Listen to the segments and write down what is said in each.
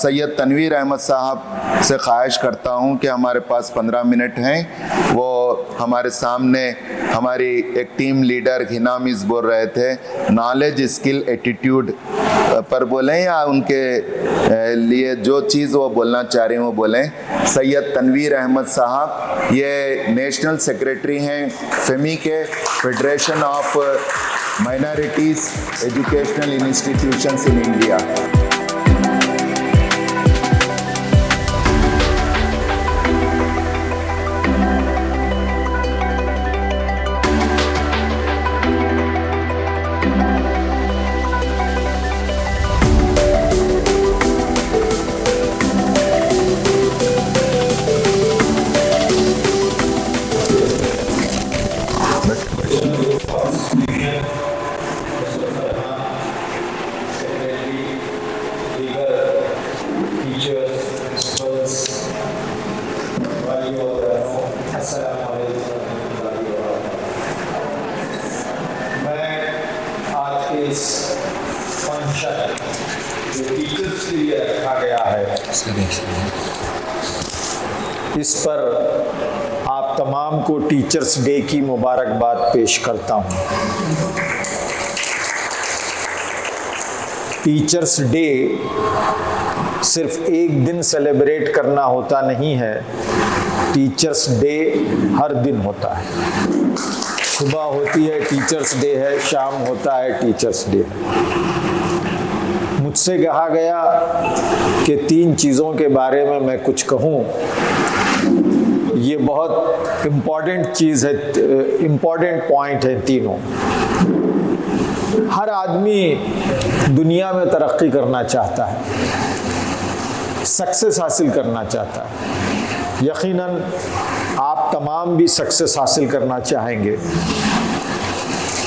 सैयद तनवीर अहमद साहब से ख्वाहिश करता हूं कि हमारे पास 15 मिनट हैं, वो हमारे सामने हमारी एक टीम लीडर हिना मिस बोल रहे थे, नॉलेज स्किल एटीट्यूड पर बोलें या उनके लिए जो चीज़ वो बोलना चाह रहे हैं वो बोलें। सैयद तनवीर अहमद साहब ये नेशनल सेक्रेटरी हैं फेमी के, federation of minorities educational institutions in India. Teachers के लिए रखा गया है, इस पर आप तमाम को टीचर्स डे की मुबारकबाद पेश करता हूं। टीचर्स डे सिर्फ एक दिन सेलिब्रेट करना होता नहीं है, टीचर्स डे हर दिन होता है। सुबह होती है टीचर्स डे है, शाम होता है टीचर्स डे है। मुझसे कहा गया कि 3 चीज़ों के बारे में मैं कुछ कहूँ। ये बहुत इम्पॉर्टेंट चीज़ है, इम्पॉर्टेंट पॉइंट है तीनों। हर आदमी दुनिया में तरक्की करना चाहता है, सक्सेस हासिल करना चाहता है। यकीनन आप तमाम भी सक्सेस हासिल करना चाहेंगे।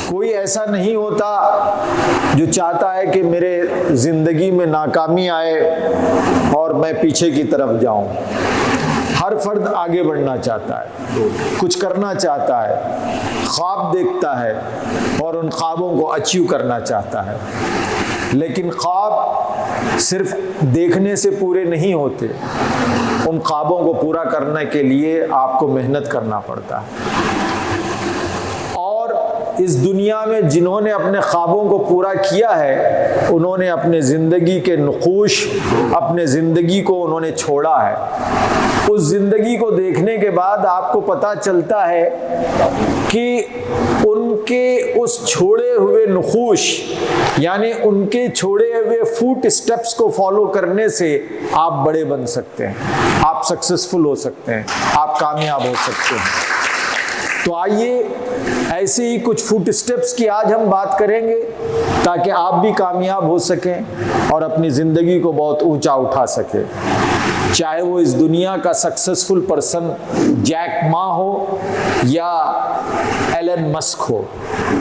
कोई ऐसा नहीं होता जो चाहता है कि मेरे ज़िंदगी में नाकामी आए और मैं पीछे की तरफ जाऊं। हर फर्द आगे बढ़ना चाहता है, कुछ करना चाहता है, ख्वाब देखता है और उन ख्वाबों को अचीव करना चाहता है। लेकिन ख्वाब सिर्फ देखने से पूरे नहीं होते, उन ख्वाबों को पूरा करने के लिए आपको मेहनत करना पड़ता है। इस दुनिया में जिन्होंने अपने ख्वाबों को पूरा किया है, उन्होंने अपने ज़िंदगी के नुक़ूश, अपने ज़िंदगी को उन्होंने छोड़ा है। उस ज़िंदगी को देखने के बाद आपको पता चलता है कि उनके उस छोड़े हुए नुक़ूश, यानी उनके छोड़े हुए फुट स्टेप्स को फॉलो करने से आप बड़े बन सकते हैं, आप सक्सेसफुल हो सकते हैं, आप कामयाब हो सकते हैं। तो आइए ऐसे ही कुछ फुट स्टेप्स की आज हम बात करेंगे ताकि आप भी कामयाब हो सकें और अपनी ज़िंदगी को बहुत ऊंचा उठा सकें। चाहे वो इस दुनिया का सक्सेसफुल पर्सन जैक मा हो या एलन मस्क हो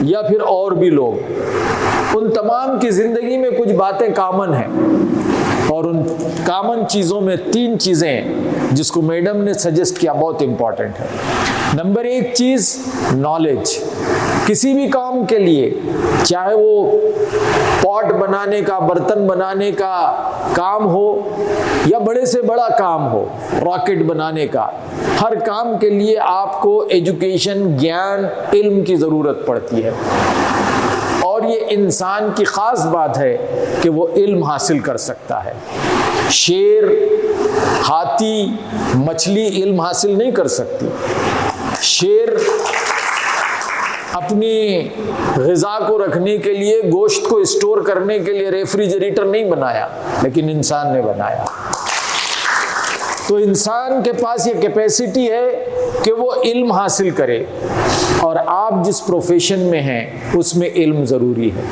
या फिर और भी लोग, उन तमाम की ज़िंदगी में कुछ बातें कॉमन हैं और उन कॉमन चीज़ों में 3 चीज़ें जिसको मैडम ने सजेस्ट किया बहुत इम्पॉर्टेंट है। नंबर 1 चीज़ नॉलेज। किसी भी काम के लिए, चाहे वो पॉट बनाने का, बर्तन बनाने का काम हो या बड़े से बड़ा काम हो, रॉकेट बनाने का, हर काम के लिए आपको एजुकेशन, ज्ञान, इल्म की ज़रूरत पड़ती है। और ये इंसान की ख़ास बात है कि वो इल्म हासिल कर सकता है। शेर, हाथी, मछली इल्म हासिल नहीं कर सकती। शेर अपनी ग़िज़ा को रखने के लिए, गोश्त को स्टोर करने के लिए रेफ्रिजरेटर नहीं बनाया, लेकिन इंसान ने बनाया। तो इंसान के पास ये कैपेसिटी है कि वो इल्म हासिल करे, और आप जिस प्रोफेशन में हैं उसमें इल्म ज़रूरी है।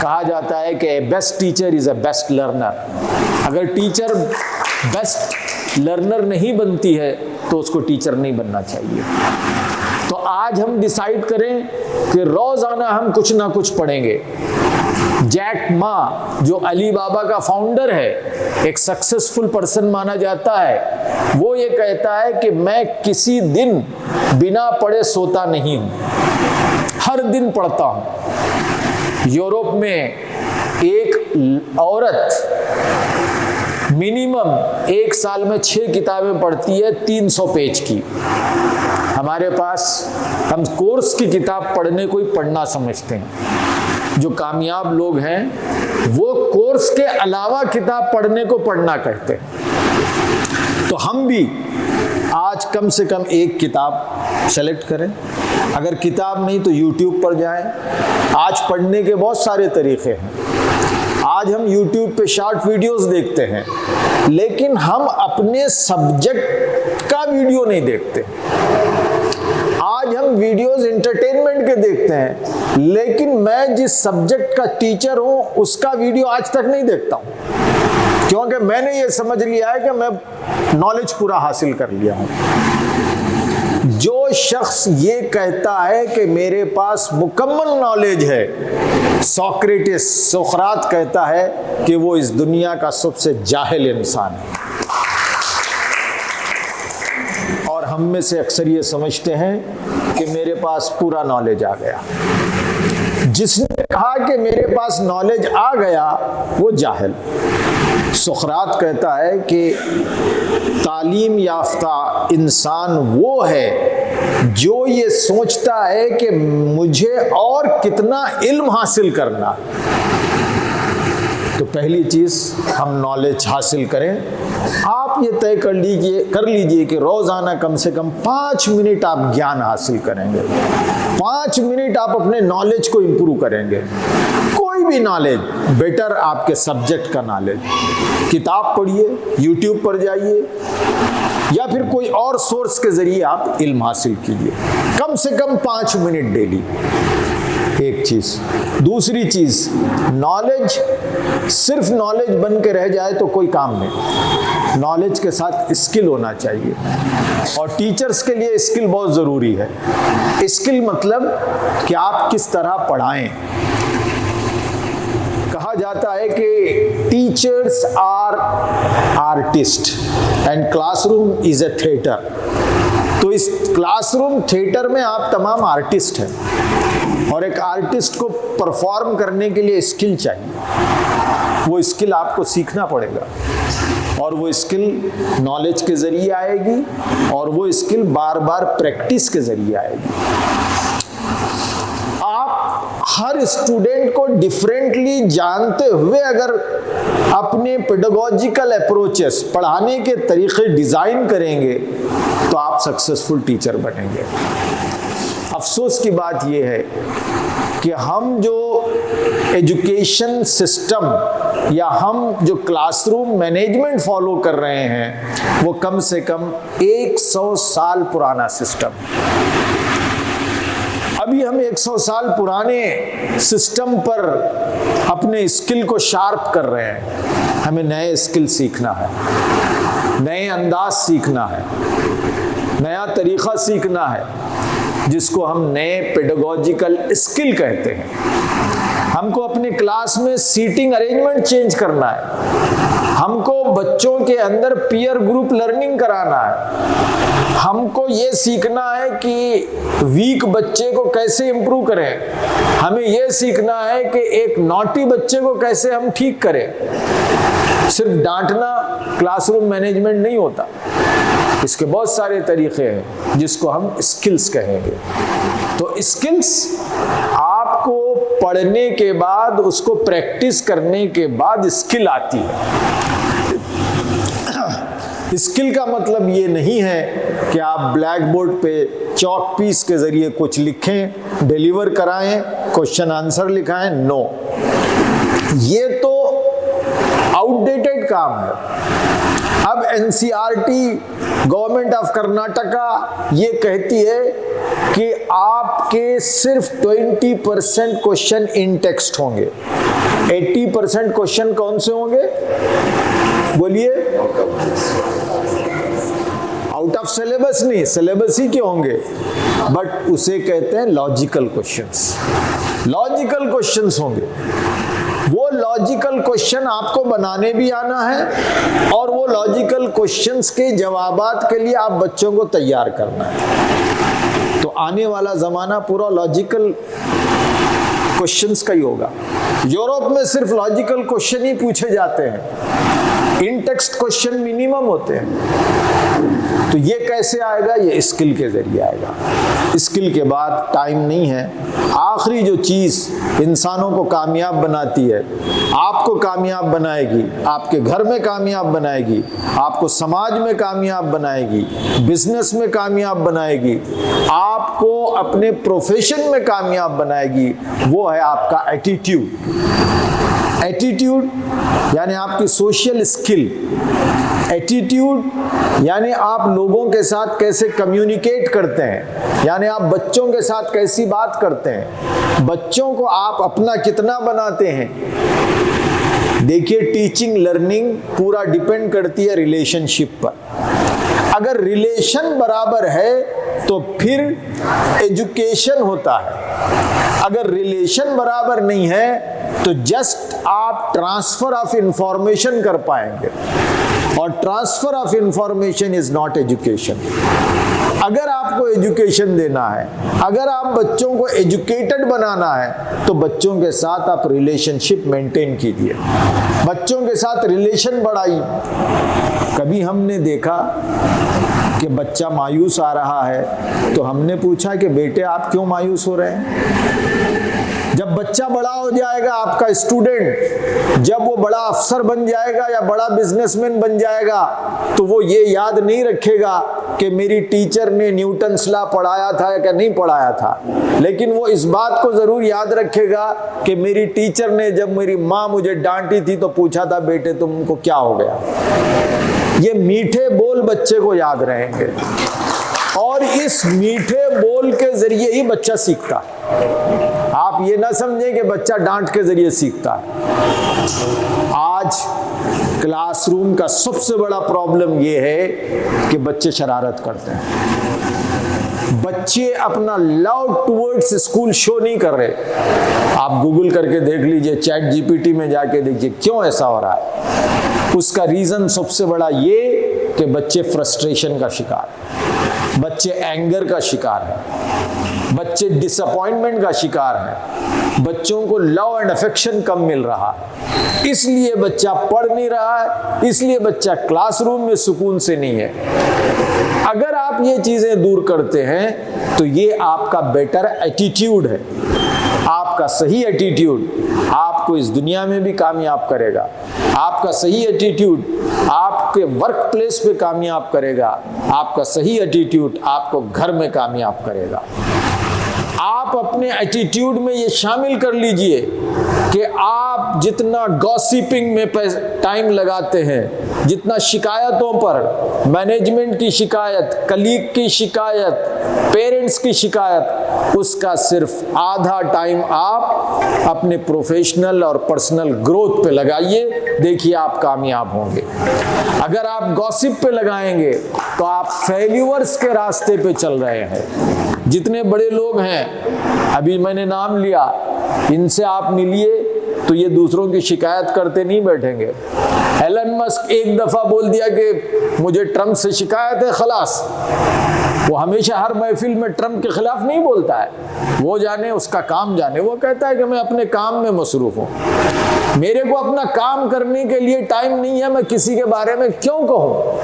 कहा जाता है कि best teacher is a best learner. अगर टीचर बेस्ट लर्नर नहीं बनती है तो उसको टीचर नहीं बनना चाहिए। तो आज हम डिसाइड करें कि रोज़ाना हम कुछ ना कुछ पढ़ेंगे। जैक मा, जो अली बाबा का फाउंडर है, एक सक्सेसफुल पर्सन माना जाता है, वो ये कहता है कि मैं किसी दिन बिना पढ़े सोता नहीं हूँ, हर दिन पढ़ता हूँ। यूरोप में एक औरत मिनिमम एक साल में 6 किताबें पढ़ती है 300 पेज की। हमारे पास हम कोर्स की किताब पढ़ने को ही पढ़ना समझते हैं। जो कामयाब लोग हैं वो कोर्स के अलावा किताब पढ़ने को पढ़ना कहते हैं। तो हम भी आज कम से कम एक किताब सेलेक्ट करें। अगर किताब नहीं तो YouTube पर जाएं। आज पढ़ने के बहुत सारे तरीके हैं। आज हम YouTube पे शॉर्ट वीडियोस देखते हैं, लेकिन हम अपने सब्जेक्ट का वीडियो नहीं देखते। आज हम वीडियोस एंटरटेनमेंट के देखते हैं, लेकिन मैं जिस सब्जेक्ट का टीचर हूं उसका वीडियो आज तक नहीं देखता हूं, क्योंकि मैंने ये समझ लिया है कि मैं नॉलेज पूरा हासिल कर लिया हूं। जो शख्स ये कहता है कि मेरे पास मुकम्मल नॉलेज है, सोक्रात कहता है कि वो इस दुनिया का सबसे जाहिल इंसान है। और हम में से अक्सर ये समझते हैं कि मेरे पास पूरा नॉलेज आ गया। जिसने कहा कि मेरे पास नॉलेज आ गया वो जाहिल। सोक्रात कहता है कि तालीम याफ्ता इंसान वो है जो ये सोचता है कि मुझे और कितना इल्म हासिल करना। तो पहली चीज हम नॉलेज हासिल करें। आप ये तय कर लीजिए कि रोजाना कम से कम 5 मिनट आप ज्ञान हासिल करेंगे, 5 मिनट आप अपने नॉलेज को इंप्रूव करेंगे। कोई भी नॉलेज, बेटर आपके सब्जेक्ट का नॉलेज। किताब पढ़िए, YouTube पर जाइए, या फिर कोई और सोर्स के जरिए आप इल्म हासिल कीजिए। कम से कम 5 मिनट डेली। एक चीज। दूसरी चीज, नॉलेज सिर्फ नॉलेज बन के रह जाए तो कोई काम नहीं। नॉलेज के साथ स्किल होना चाहिए, और टीचर्स के लिए स्किल बहुत जरूरी है। स्किल मतलब कि आप किस तरह पढ़ाएं। कहा जाता है कि teachers are artist and classroom is a theatre. तो इस क्लासरूम थिएटर में आप तमाम आर्टिस्ट हैं, और एक आर्टिस्ट को परफॉर्म करने के लिए स्किल चाहिए। वो स्किल आपको सीखना पड़ेगा, और वो स्किल नॉलेज के जरिए आएगी, और वो स्किल बार बार प्रैक्टिस के जरिए आएगी। आप हर स्टूडेंट को डिफरेंटली जानते हुए अगर अपने पेडागोजिकल अप्रोचेस, पढ़ाने के तरीके डिजाइन करेंगे तो आप सक्सेसफुल टीचर बनेंगे। अफसोस की बात यह है कि हम जो एजुकेशन सिस्टम या हम जो क्लासरूम मैनेजमेंट फॉलो कर रहे हैं वो कम से कम 100 साल पुराना सिस्टम। अभी हम 100 साल पुराने सिस्टम पर अपने स्किल को शार्प कर रहे हैं। हमें नए स्किल सीखना है, नए अंदाज सीखना है, नया तरीका सीखना है, जिसको हम नए पेडागोजिकल स्किल कहते हैं। हमको अपने क्लास में सीटिंग अरेंजमेंट चेंज करना है। हमको बच्चों के अंदर पीयर ग्रुप लर्निंग कराना है। हमको ये सीखना है कि वीक बच्चे को कैसे इंप्रूव करें। हमें ये सीखना है कि एक नॉटी बच्चे को कैसे हम ठीक करें। सिर्फ डांटना क्लासरूम मैनेजमेंट नहीं होता, इसके बहुत सारे तरीके हैं जिसको हम स्किल्स कहेंगे। तो स्किल्स आपको पढ़ने के बाद, उसको प्रैक्टिस करने के बाद स्किल आती है। स्किल का मतलब ये नहीं है कि आप ब्लैक बोर्ड पे चॉक पीस के जरिए कुछ लिखें, डिलीवर कराएं, क्वेश्चन आंसर लिखाएं। नो, ये तो आउटडेटेड काम है। अब एनसीईआरटी गवर्नमेंट ऑफ कर्नाटका ये कहती है कि आपके सिर्फ 20% क्वेश्चन इन टेक्स्ट होंगे, 80% क्वेश्चन कौन से होंगे? बोलिए। आउट ऑफ सिलेबस नहीं, सिलेबस ही के होंगे, बट उसे कहते हैं लॉजिकल क्वेश्चंस। लॉजिकल क्वेश्चंस होंगे। वो लॉजिकल क्वेश्चन आपको बनाने भी आना है, और वो लॉजिकल क्वेश्चंस के जवाबात के लिए आप बच्चों को तैयार करना है। तो आने वाला जमाना पूरा लॉजिकल क्वेश्चंस का ही होगा। यूरोप में सिर्फ लॉजिकल क्वेश्चन ही पूछे जाते हैं। इन टेक्स्ट क्वेश्चन मिनिमम होते हैं। तो ये कैसे आएगा? ये स्किल के जरिए आएगा। स्किल के बाद टाइम नहीं है। आखिरी जो चीज़ इंसानों को कामयाब बनाती है, आपको कामयाब बनाएगी, आपके घर में कामयाब बनाएगी, आपको समाज में कामयाब बनाएगी, बिजनेस में कामयाब बनाएगी, आपको अपने प्रोफेशन में कामयाब बनाएगी, वो है आपका एटीट्यूड। एटीट्यूड यानी आपकी सोशल स्किल। एटीट्यूड यानी आप लोगों के साथ कैसे कम्युनिकेट करते हैं, यानी आप बच्चों के साथ कैसी बात करते हैं, बच्चों को आप अपना कितना बनाते हैं। देखिए, टीचिंग लर्निंग पूरा डिपेंड करती है रिलेशनशिप पर। अगर रिलेशन बराबर है तो फिर एजुकेशन होता है। अगर रिलेशन बराबर नहीं है तो जस्ट आप ट्रांसफर ऑफ इंफॉर्मेशन कर पाएंगे, और transfer of information is not education. अगर आपको एजुकेशन देना है, अगर आप बच्चों को एजुकेटेड बनाना है, तो बच्चों के साथ आप रिलेशनशिप मेंटेन कीजिए, बच्चों के साथ रिलेशन बढ़ाइए। कभी हमने देखा कि बच्चा मायूस आ रहा है तो हमने पूछा कि बेटे आप क्यों मायूस हो रहे हैं? जब बच्चा बड़ा हो जाएगा, आपका स्टूडेंट, जब वो बड़ा अफसर बन जाएगा या बड़ा बिजनेसमैन बन जाएगा, तो वो ये याद नहीं रखेगा कि मेरी टीचर ने न्यूटन्स लॉ पढ़ाया था या नहीं पढ़ाया था, लेकिन वो इस बात को जरूर याद रखेगा कि मेरी टीचर ने जब मेरी माँ मुझे डांटी थी तो पूछा था बेटे तुमको क्या हो गया। ये मीठे बोल बच्चे को याद रहेंगे, और इस मीठे बोल के जरिए ही बच्चा सीखता है। आप ये ना समझें कि बच्चा डांट के जरिए सीखता है। आज क्लासरूम का सबसे बड़ा प्रॉब्लम ये है कि बच्चे शरारत करते हैं। बच्चे अपना लव टुवर्ड्स स्कूल शो नहीं कर रहे। आप गूगल करके देख लीजिए, चैट जीपीटी में जाके देखिए क्यों ऐसा हो रहा है। उसका रीजन सबसे बड़ा ये कि बच्चे फ्रस्ट्रेशन का शिकार है, बच्चे एंगर का शिकार है, बच्चे डिसअपॉइंटमेंट का शिकार है, बच्चों को लव एंड अफेक्शन कम मिल रहा है, इसलिए बच्चा पढ़ नहीं रहा है, इसलिए बच्चा क्लासरूम में सुकून से नहीं है। अगर आप ये चीजें दूर करते हैं तो ये आपका बेटर एटीट्यूड है। आपका सही एटीट्यूड आपको इस दुनिया में भी कामयाब करेगा। आपका सही एटीट्यूड आपके वर्क प्लेस पे कामयाब करेगा। आपका सही एटीट्यूड आपको घर में कामयाब करेगा। आप अपने एटीट्यूड में ये शामिल कर लीजिए कि आप जितना गॉसिपिंग में टाइम लगाते हैं, जितना शिकायतों पर, मैनेजमेंट की शिकायत, कलीग की शिकायत, पेरेंट्स की शिकायत, उसका सिर्फ आधा टाइम आप अपने प्रोफेशनल और पर्सनल ग्रोथ पे लगाइए। देखिए आप कामयाब होंगे। अगर आप गॉसिप पे लगाएंगे तो आप फेल्यूअर्स के रास्ते पे चल रहे हैं। जितने बड़े लोग हैं, अभी मैंने नाम लिया, इनसे आप मिलिए तो ये दूसरों की शिकायत करते नहीं बैठेंगे। एलन मस्क एक दफा बोल दिया कि मुझे ट्रम्प से शिकायत है, खलास। वो हमेशा हर महफिल में ट्रम्प के खिलाफ नहीं बोलता है, वो जाने उसका काम जाने। वो कहता है कि मैं अपने काम में मसरूफ हूँ, मेरे को अपना काम करने के लिए टाइम नहीं है, मैं किसी के बारे में क्यों कहूँ।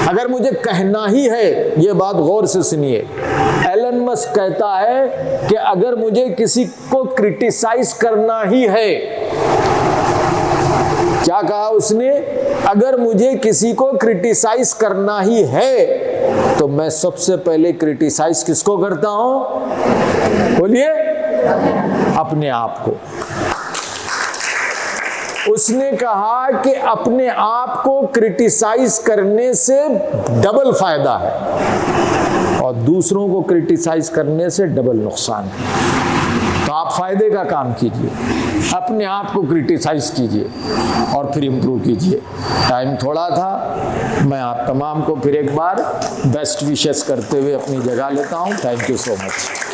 अगर मुझे कहना ही है, ये बात गौर से सुनिए, एलन मस्क कहता है कि अगर मुझे किसी को क्रिटिसाइज करना ही है, क्या कहा उसने, अगर मुझे किसी को क्रिटिसाइज करना ही है तो मैं सबसे पहले क्रिटिसाइज किसको करता हूं? बोलिए, अपने आप को। उसने कहा कि अपने आप को क्रिटिसाइज करने से डबल फायदा है और दूसरों को क्रिटिसाइज करने से डबल नुकसान है। तो आप फायदे का काम कीजिए, अपने आप को क्रिटिसाइज कीजिए और फिर इम्प्रूव कीजिए। टाइम थोड़ा था, मैं आप तमाम को फिर एक बार बेस्ट विशेस करते हुए अपनी जगह लेता हूँ। Thank you so much.